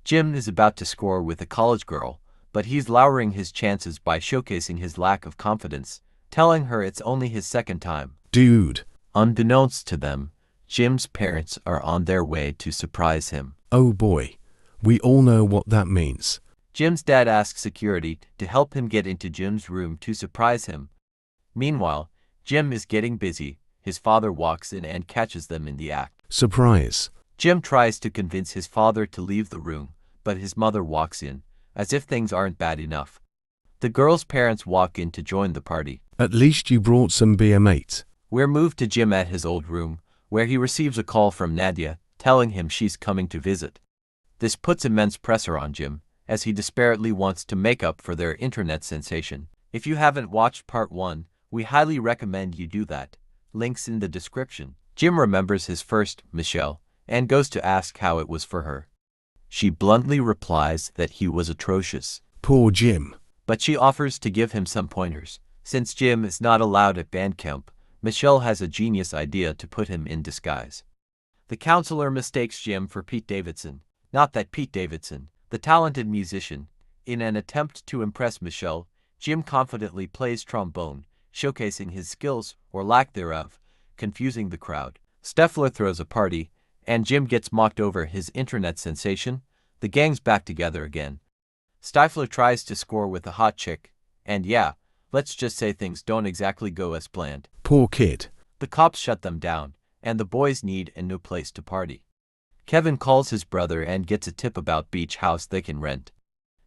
Jim is about to score with a college girl, but he's lowering his chances by showcasing his lack of confidence, telling her it's only his second time. Dude. Unbeknownst to them, Jim's parents are on their way to surprise him. Oh boy. We all know what that means. Jim's dad asks security to help him get into Jim's room to surprise him. Meanwhile, Jim is getting busy. His father walks in and catches them in the act. Surprise. Jim tries to convince his father to leave the room, but his mother walks in, as if things aren't bad enough. The girl's parents walk in to join the party. At least you brought some beer, mate. We're moved to Jim at his old room, where he receives a call from Nadia, telling him she's coming to visit. This puts immense pressure on Jim, as he desperately wants to make up for their internet sensation. If you haven't watched part 1, we highly recommend you do that. Links in the description. Jim remembers his first, Michelle, and goes to ask how it was for her. She bluntly replies that he was atrocious. Poor Jim. But she offers to give him some pointers. Since Jim is not allowed at band camp, Michelle has a genius idea to put him in disguise. The counselor mistakes Jim for Pete Davidson, not that Pete Davidson, the talented musician. In an attempt to impress Michelle, Jim confidently plays trombone, showcasing his skills, or lack thereof, confusing the crowd. Stifler throws a party, and Jim gets mocked over his internet sensation. The gang's back together again. Stifler tries to score with a hot chick, and yeah, let's just say things don't exactly go as planned. Poor kid. The cops shut them down, and the boys need a new place to party. Kevin calls his brother and gets a tip about beach house they can rent.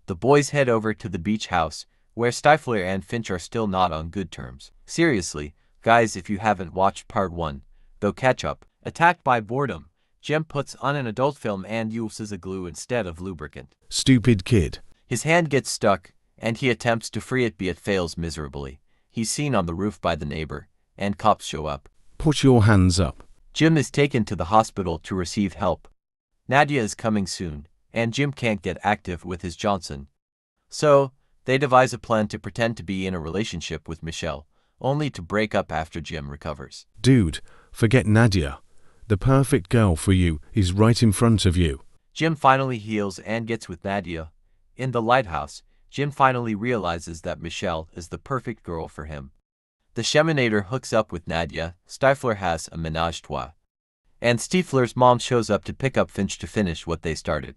The boys head over to the beach house, where Stifler and Finch are still not on good terms. Seriously, guys, if you haven't watched part 1, go catch up. Attacked by boredom, Jim puts on an adult film and uses a glue instead of lubricant. Stupid kid. His hand gets stuck, and he attempts to free it, but it fails miserably. He's seen on the roof by the neighbor, and cops show up. Put your hands up. Jim is taken to the hospital to receive help. Nadia is coming soon, and Jim can't get active with his Johnson. So, they devise a plan to pretend to be in a relationship with Michelle, only to break up after Jim recovers. Dude, forget Nadia. The perfect girl for you is right in front of you. Jim finally heals and gets with Nadia. In the lighthouse, Jim finally realizes that Michelle is the perfect girl for him. The Sheminator hooks up with Nadia. Stifler has a menage a trois. And Stifler's mom shows up to pick up Finch to finish what they started.